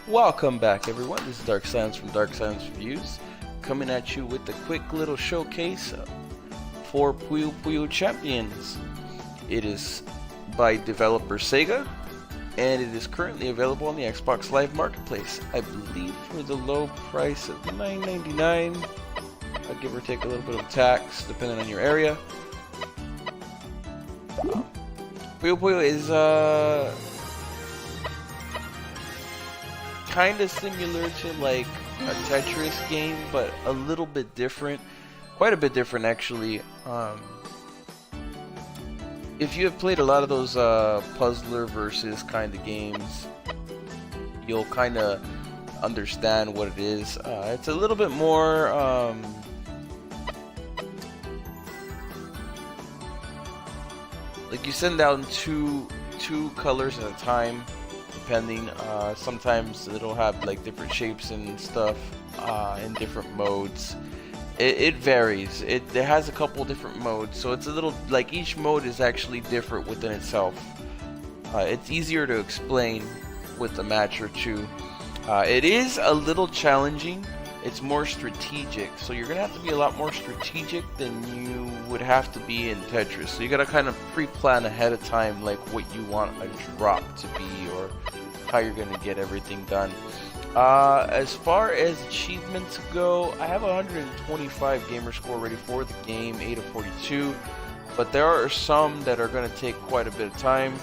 Welcome back, everyone. This is Dark Silence from Dark Silence Reviews, coming at you with a quick little showcase for Puyo Champions. It is by developer Sega, and it is currently available on the Xbox Live Marketplace. I believe for the low price of $9.99, give or take a little bit of tax, depending on your area. Puyo is kind of similar to like a Tetris game, but a little bit different, quite a bit different actually. If you have played a lot of those puzzler versus kind of games, you'll kind of understand what it is. It's a little bit more like you send down two colors at a time, depending. Sometimes it'll have like different shapes and stuff in different modes. It varies. It has a couple different modes, so it's a little like each mode is actually different within itself. It's easier to explain with a match or two. It is a little challenging. It's more strategic, so you're gonna have to be a lot more strategic than you would have to be in Tetris. So you gotta kind of pre-plan ahead of time, like what you want a drop to be or how you're gonna get everything done. As far as achievements go, I have 125 gamer score ready for the game, 8 of 42, but there are some that are gonna take quite a bit of time.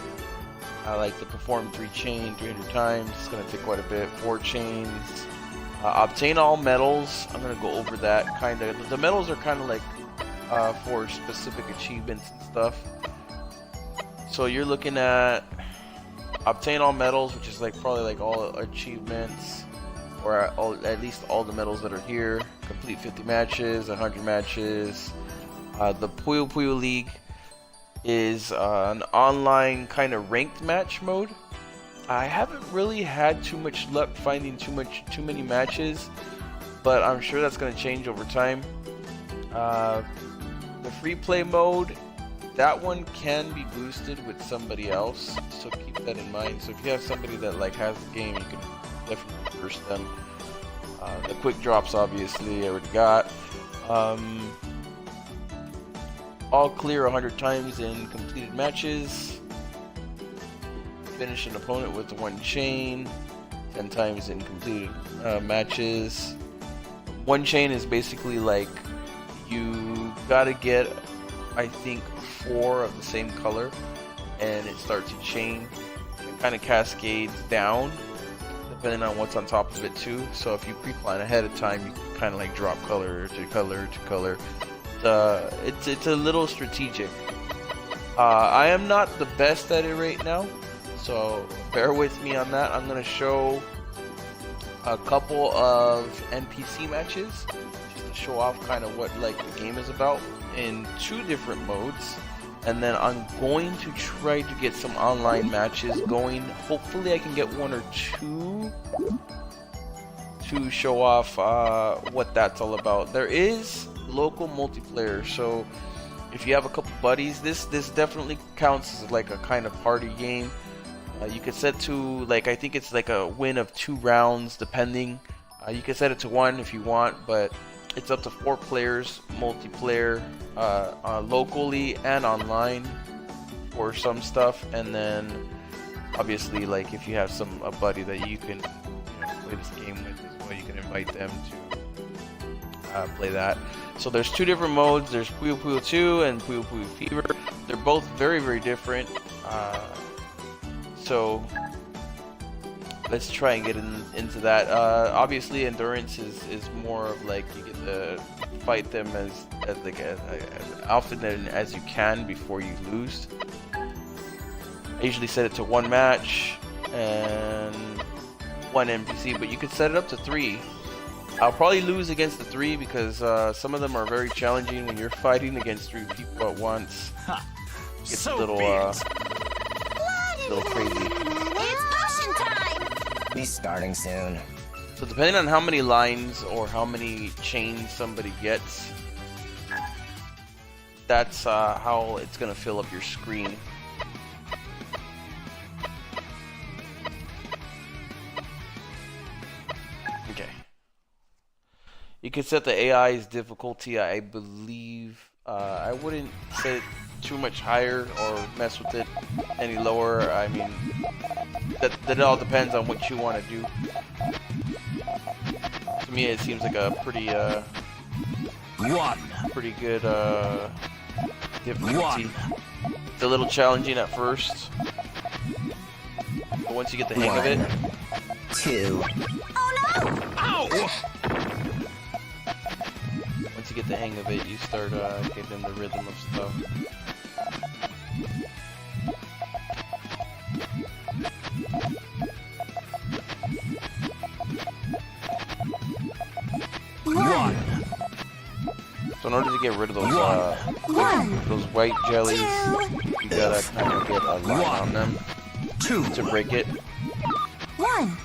Like the perform 3 chain 300 times, it's gonna take quite a bit. 4 chains. Obtain all medals. I'm gonna go over that kind of. The medals are kind of like for specific achievements and stuff. So you're looking at obtain all medals, which is like probably like all achievements, or at least all the medals that are here. Complete 50 matches, 100 matches. The Puyo League is an online kind of ranked match mode. I haven't really had too much luck finding too many matches, but I'm sure that's going to change over time. The free play mode, that one can be boosted with somebody else, so keep that in mind. So if you have somebody that like has the game, you can definitely burst them. The quick drops, obviously, I already got. All clear 100 times in completed matches. Finish an opponent with the 1 chain 10 times in completed matches. 1 chain is basically like you gotta get, I think, 4 of the same color, and it starts a chain. It kind of cascades down depending on what's on top of it too. So if you pre-plan ahead of time, you can kind of like drop color to color to color. It's a little strategic. I am not the best at it right now, so bear with me on that. I'm gonna show a couple of NPC matches just to show off kind of what like the game is about in 2 different modes, and then I'm going to try to get some online matches going. Hopefully I can get 1 or 2 to show off what that's all about. There is local multiplayer, so if you have a couple buddies, this definitely counts as like a kind of party game. You could set to like, I think it's like a win of 2 rounds depending. You can set it to 1 if you want, but it's up to 4 players multiplayer, locally and online for some stuff. And then obviously like if you have a buddy that you can play this game with as well, you can invite them to play that. So there's 2 different modes. There's Puyo 2 and Puyo Fever. They're both very, very different. So let's try and get into that. Obviously endurance is more of like you get to fight them as often as you can before you lose. I usually set it to 1 match and 1 NPC, but you could set it up to 3. I'll probably lose against the 3 because some of them are very challenging when you're fighting against 3 people at once. It's so a little crazy. It's potion time! Be starting soon. So depending on how many lines or how many chains somebody gets, that's how it's gonna fill up your screen. can set the AI's difficulty, I believe. I wouldn't set it too much higher or mess with it any lower. I mean, that all depends on what you want to do. To me, it seems like a pretty good difficulty. It's a little challenging at first, but once you get the hang of it. 2. Oh no! Ow! Once you get the hang of it, you start getting in the rhythm of stuff. So in order to get rid of those white jellies, you gotta kind of get a line on them to break it. 1.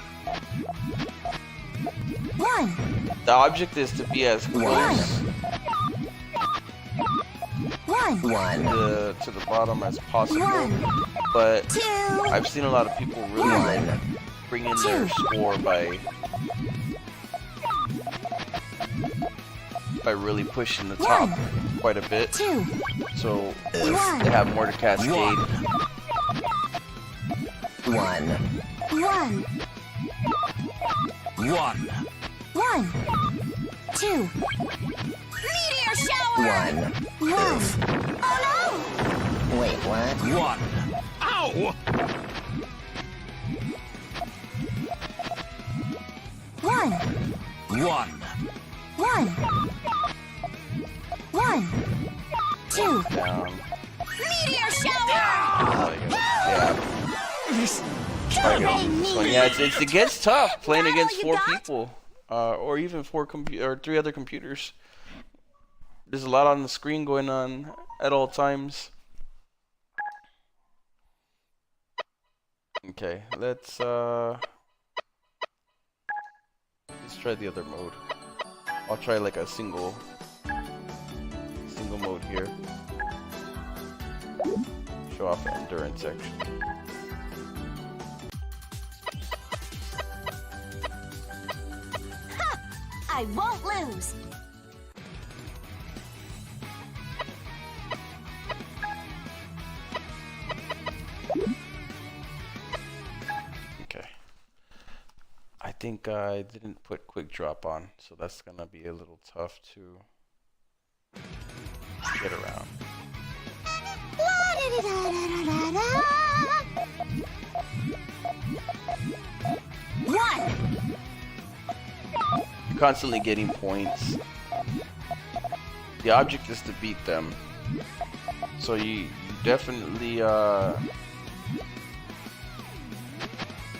The object is to be as close to the bottom as possible, but I've seen a lot of people really bring in their score by really pushing the top quite a bit, so they have more to cascade. 1. 2. Meteor shower! 1. Oof. Oh Wait, what? 1. Ow! 2. Down. Meteor shower! Yeah, it gets tough playing against 4 people, or even 3 other computers. There's a lot on the screen going on at all times. Okay, let's try the other mode. I'll try like a single mode here. Show off the endurance section. I won't lose. Okay. I think I didn't put quick drop on, so that's gonna be a little tough to get around. You're constantly getting points. The object is to beat them, so you definitely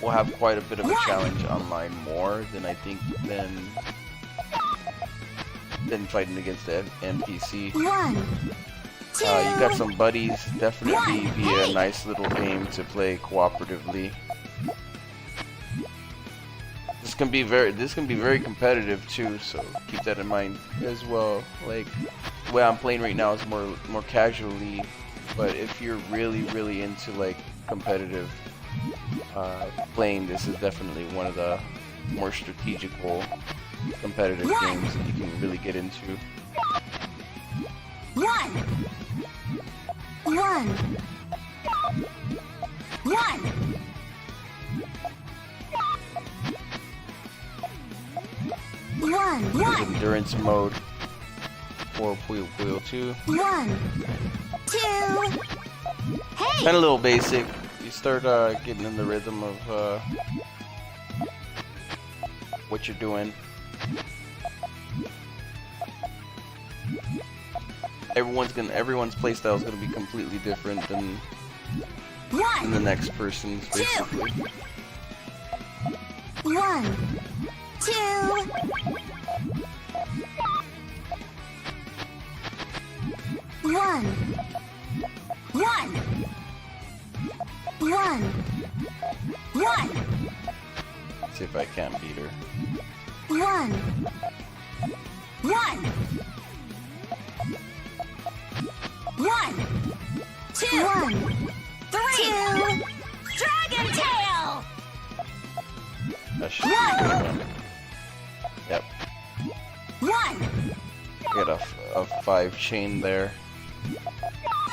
will have quite a bit of a challenge online, more than I think than fighting against the NPC. You got some buddies, definitely be a nice little game to play cooperatively. This can be very competitive too, so keep that in mind as well. Like the way I'm playing right now is more casually, but if you're really into like competitive playing, this is definitely one of the more strategical competitive games that you can really get into. 1. 1. Endurance mode for Puyo 2. 1, 2. Hey! Kind of a little basic. You start getting in the rhythm of what you're doing. Everyone's playstyle is gonna be completely different than the next person's, basically. 1, 2. 1. 1. See if I can't beat her. 1. 1. 2. 3. Dragon tail. That should be a good one. Yep. 1. 5 chain there.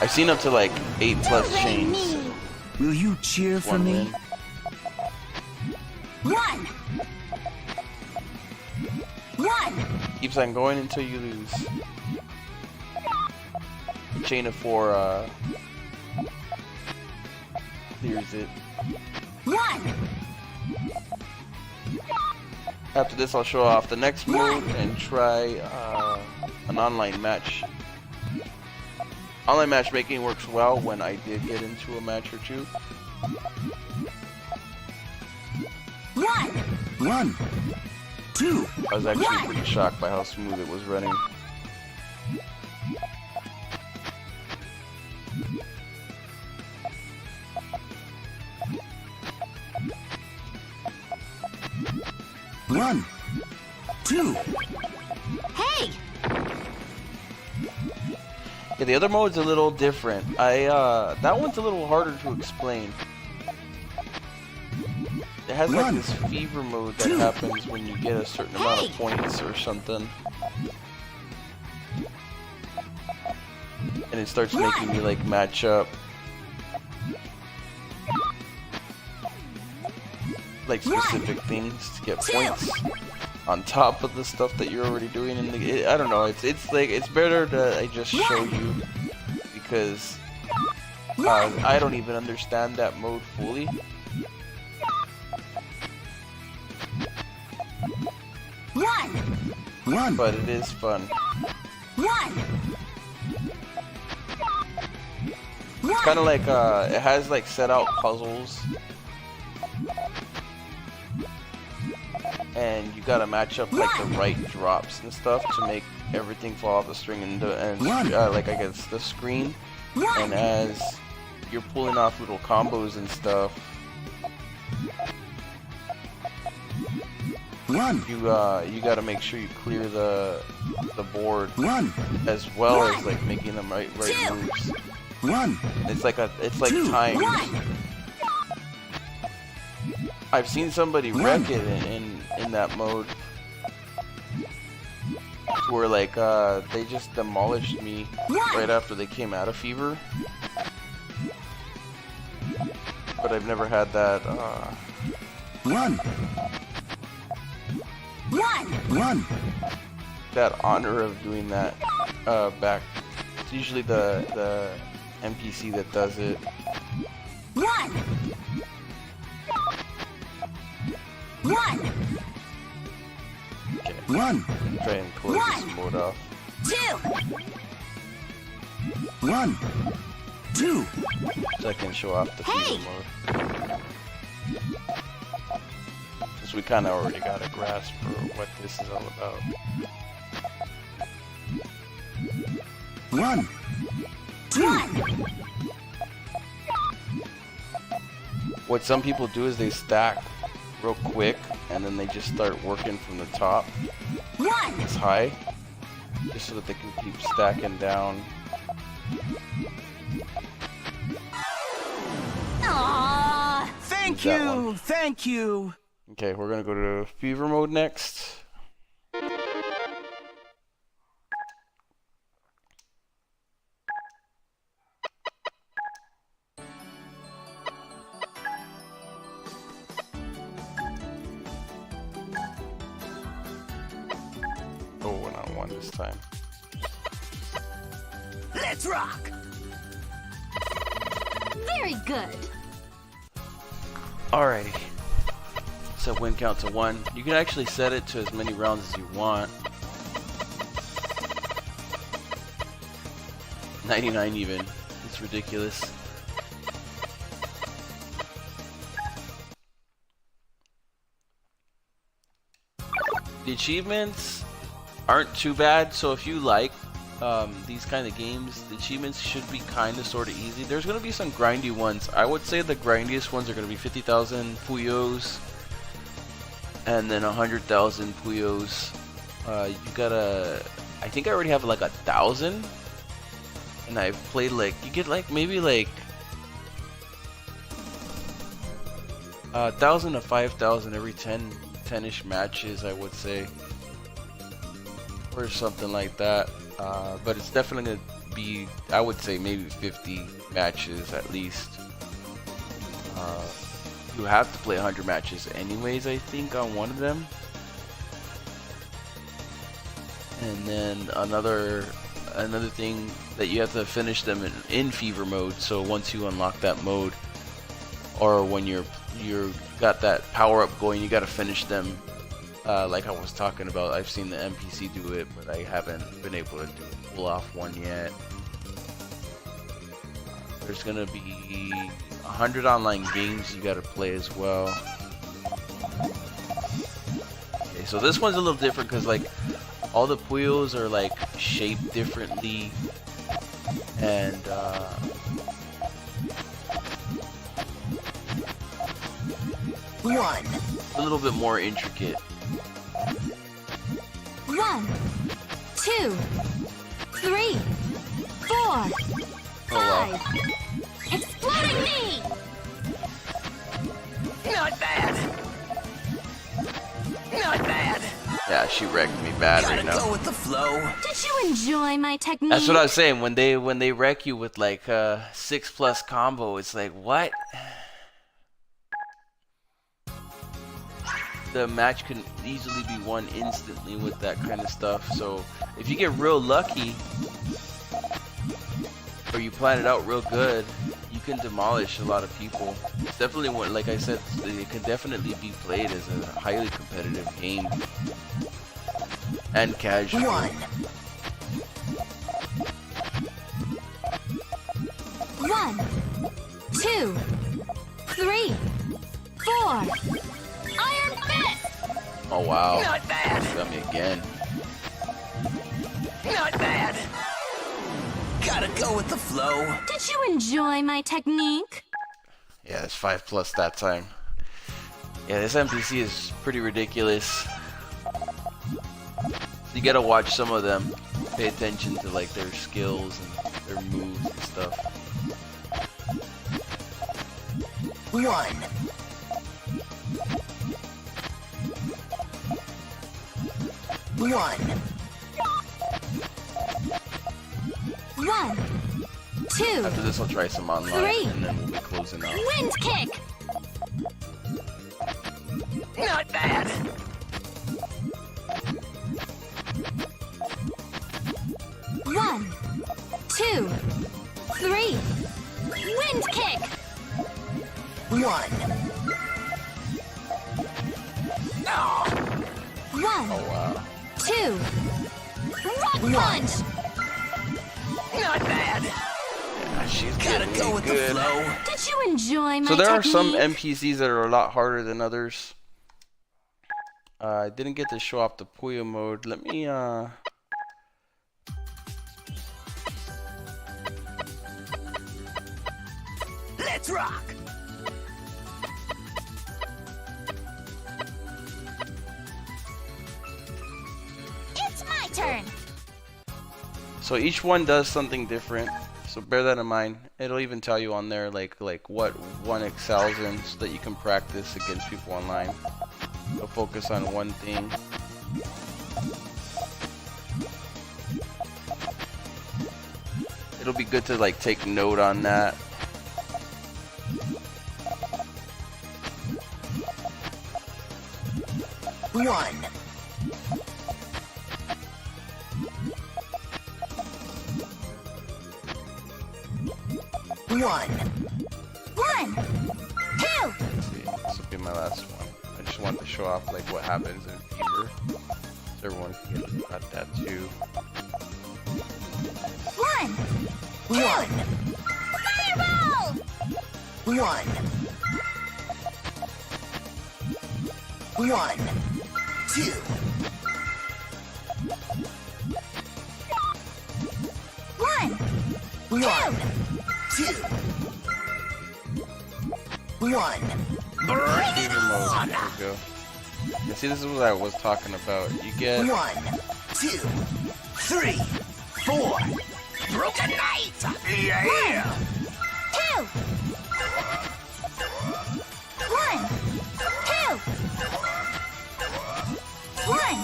I've seen up to like 8 plus chains. Will you cheer for One me? win. 1. 1. Keeps on going until you lose. The chain of 4 clears it. 1. After this, I'll show off the next mode and try an online match. Online matchmaking works well when I did get into a match or two. 1. 1, 2, I was actually pretty shocked by how smooth it was running. one, 2. Hey! Yeah, the other mode's a little different. That one's a little harder to explain. It has like this fever mode that happens when you get a certain amount of points or something. And it starts making me like match up like specific things to get points on top of the stuff that you're already doing in the I don't know, it's like it's better to I just show you because I don't even understand that mode fully. One. But it is fun. 1. It's kind of like it has like set out puzzles, and you gotta match up like the right drops and stuff to make everything fall off the string and like I guess the screen. And as you're pulling off little combos and stuff, you gotta make sure you clear the board as well as like making them right moves. It's like timed. I've seen somebody wreck it in that mode where like they just demolished me right after they came out of fever. But I've never had that that honor of doing that back. It's usually the NPC that does it. 1. 1. Okay. 1, Try and close this mode off. 2. 1, 2. So I can show off the fever mode. Since we kind of already got a grasp for what this is all about. 1, 2. What some people do is they stack real quick and then they just start working from the top as high just so that they can keep stacking down. Aww. Thank That you, one. thank you. Okay, we're gonna go to fever mode next. Oh, 1-on-1 this time. Let's rock. Very good. Alrighty. Set win count to 1. You can actually set it to as many rounds as you want. 99 even. It's ridiculous. The achievements aren't too bad, so if you like these kind of games, the achievements should be kind of sort of easy. There's going to be some grindy ones. I would say the grindiest ones are going to be 50,000 Puyos and then 100,000 Puyos. You gotta, I think I already have like 1,000, and I've played like, you get like maybe like 1,000 to 5,000 every 10-ish matches, I would say, or something like that. but it's definitely gonna be, I would say, maybe 50 matches at least. You have to play 100 matches anyways, I think, on one of them. And then another thing that you have to finish them in fever mode. So once you unlock that mode, or when you're got that power up going, you got to finish them. Like I was talking about, I've seen the NPC do it, but I haven't been able to pull off one yet. There's gonna be 100 online games you gotta play as well. Okay, so this one's a little different because like all the Puyos are like shaped differently, and One. a little bit more intricate. 1, 2, 3, 4, 5. Exploding me! Not bad. Not bad. Yeah, she wrecked me bad Gotta right now. go with the flow. Did you enjoy my technique? That's what I was saying. When they wreck you with like a 6+ combo, it's like, what? The match can easily be won instantly with that kind of stuff. So if you get real lucky, or you plan it out real good, you can demolish a lot of people. It's definitely one, like I said, it can definitely be played as a highly competitive game and casual. 1. 1, 2, 3, 4. Iron Fist! Oh wow, Not bad. got me again. Not bad. Gotta go with the flow. Did you enjoy my technique? Yeah, it's 5+ that time. Yeah, this NPC is pretty ridiculous. You gotta watch some of them. Pay attention to like their skills and their moves and stuff. 1. 1. 1, 2. After this, I'll try some online, 3. and then we'll be closing out. Wind kick! Not bad. 1, 2, 3. Wind kick! 1. 1, Oh wow. 2. Rock 1. punch! Not bad. Yeah, she's Gotta getting go me with good. the flow. Did you enjoy my So there are technique? some NPCs that are a lot harder than others. I didn't get to show off the Puyo mode. Let me Let's rock. It's my turn! So each one does something different, so bear that in mind. It'll even tell you on there like what one excels in, so that you can practice against people online. It'll focus on one thing. It'll be good to like take note on that. One. 1. 1, 2. Let's see, this will be my last one. I just want to show off like what happens in Fever, so everyone can get at that too. 1, 1. fireball! 1. 1. 2. 1, 1. 2. 1. Fever mode, there we go. And see, this is what I was talking about. You get 1. 2. 3. 4. Broken Knight. Yeah. 2. 1, 2. 1.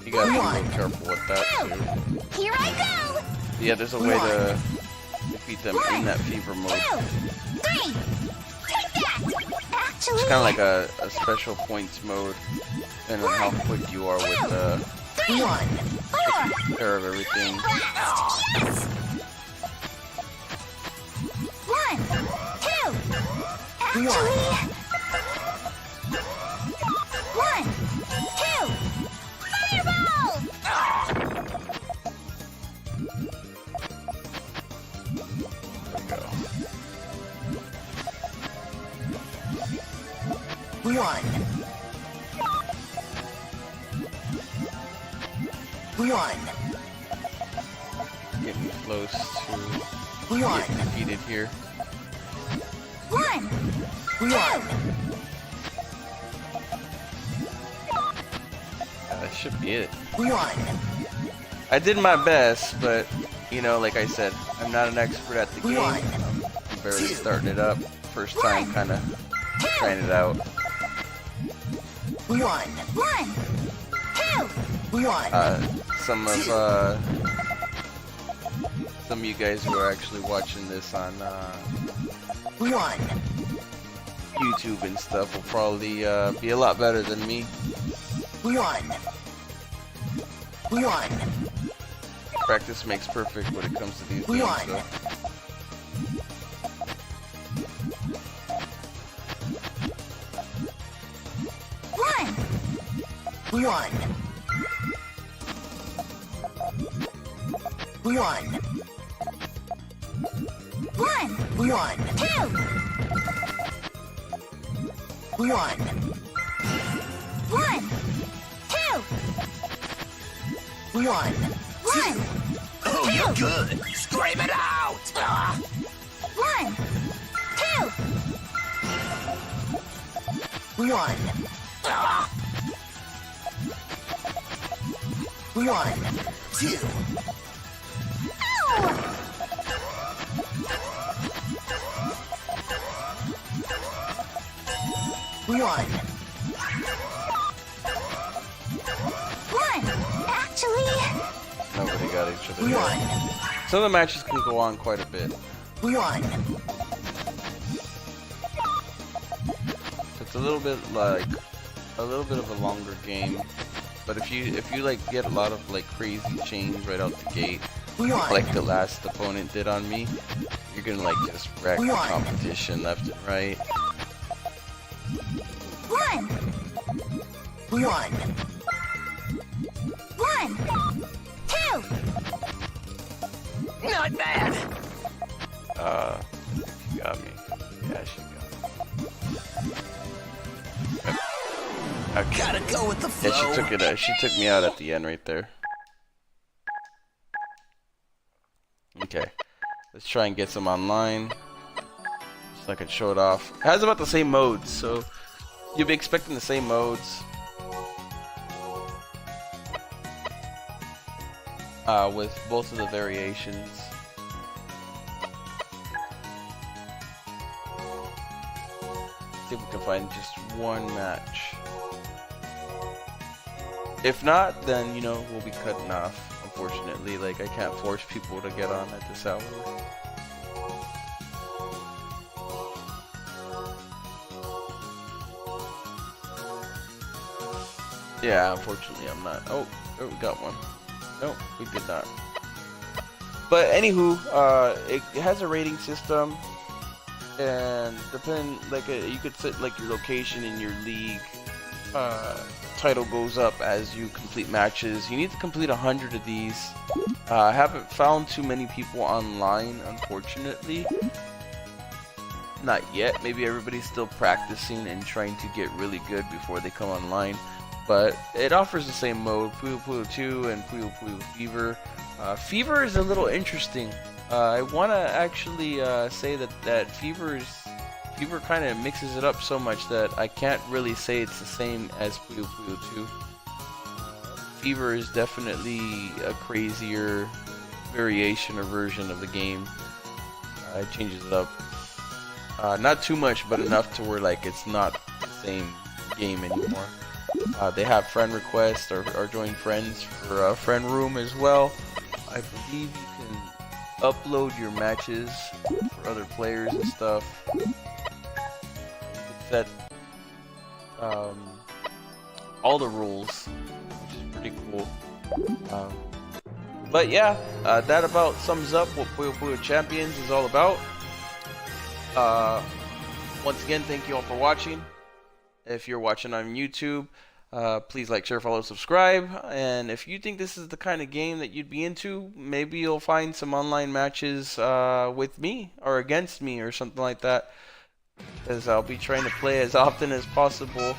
you gotta be real careful with that too. Here I go! Yeah, there's a way to defeat them in that fever mode. 2, 3. Take that! Actually, It's kind of like a special points mode, depending on how quick you are with 3, 4. taking care of everything. Blast! Yes! 1, 2. Actually, 1, 2. Fireball! There we go. 1, 1, Getting close to 1, get defeated here. 1, 1. That should be it. 1. I did my best, but you know, like I said, I'm not an expert at the game. One. I'm barely starting it up. First time kind of trying it out. 1, 1, 2. 1. Some of you guys who are actually watching this on 1, YouTube and stuff will probably be a lot better than me. 1, 1. Practice makes perfect when it comes to these games. One. So. One. 1, 1, 1, 1, 2. 1. 1, 2. 1. 1, Oh, you're good. Scream it out. 1, 2. 1, 1, 2. Ow! 1, 1. Actually, Nobody got each other yet. 1, Some of the matches can go on quite a bit. 1. It's a little bit of a longer game, but if you like get a lot of like crazy chains right out the gate, like the last opponent did on me, you're gonna like just wreck the competition left and right. 1, 1, 1, 2. Not bad. She got me. Yeah, she got me. Okay. Gotta go with the flow. Yeah, she took it. She took me out at the end right there. Okay, let's try and get some online, so I can show it off. It has about the same modes, so you'll be expecting the same modes. With both of the variations. See if we can find just one match. If not, then you know we'll be cutting off. Unfortunately, like I can't force people to get on at this hour. Yeah, unfortunately I'm not. Oh, we got one. No, we did not. But anywho, it has a rating system, and you could set like your location in your league. Title goes up as you complete matches. You need to complete 100 of these. I haven't found too many people online, unfortunately. Not yet. Maybe everybody's still practicing and trying to get really good before they come online. But it offers the same mode, Puyo Puyo 2 and Puyo Puyo Fever. Fever is a little interesting. I want to actually say that Fever kind of mixes it up so much that I can't really say it's the same as Puyo Puyo 2. Fever is definitely a crazier variation or version of the game. It changes it up. Not too much, but enough to where like it's not the same game anymore. They have friend requests or join friends for a friend room as well. I believe you can upload your matches for other players and stuff. You can set all the rules, which is pretty cool. But yeah, that about sums up what Puyo Puyo Champions is all about. Once again, thank you all for watching. If you're watching on YouTube, please like, share, follow, subscribe. And if you think this is the kind of game that you'd be into, maybe you'll find some online matches with me or against me or something like that, because I'll be trying to play as often as possible.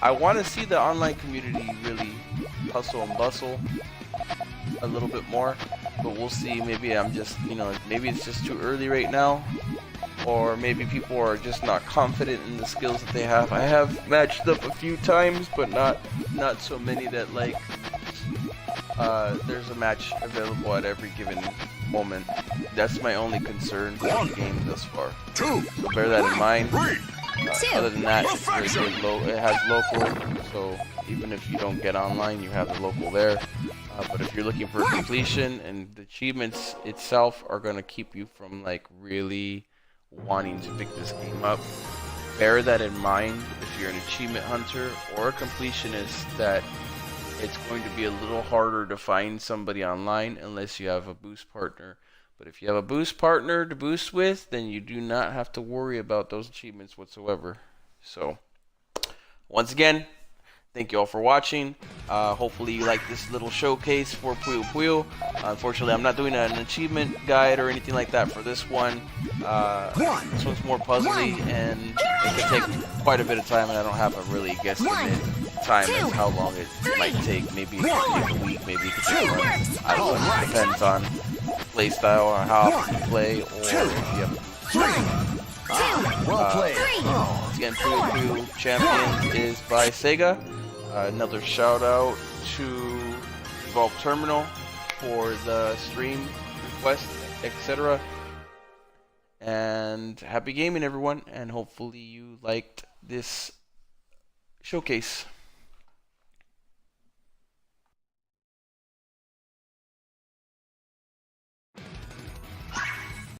I want to see the online community really hustle and bustle a little bit more, but we'll see. Maybe I'm just, maybe it's just too early right now, or maybe people are just not confident in the skills that they have. I have matched up a few times, but not so many that like there's a match available at every given moment. That's my only concern with the game thus far. So bear that in mind. Other than that, it's very good. It has local, so even if you don't get online, you have the local there. But if you're looking for completion, and the achievements itself are going to keep you from like really wanting to pick this game up, bear that in mind if you're an achievement hunter or a completionist, that it's going to be a little harder to find somebody online unless you have a boost partner. But if you have a boost partner to boost with, then you do not have to worry about those achievements whatsoever. So, once again, thank you all for watching. Hopefully you like this little showcase for Puyo Puyo. Unfortunately, I'm not doing an achievement guide or anything like that for this one. This one's more puzzly, and it could take quite a bit of time, and I don't have a really guesstimate time as how long it might take. Maybe it could take a week, maybe it could take a month. I don't know. It depends on play style or how often you play, or if you have Well played. once again, Puyo Puyo Champions is by Sega. Another shout out to Evolve Terminal for the stream request, etc. And happy gaming, everyone, and hopefully you liked this showcase.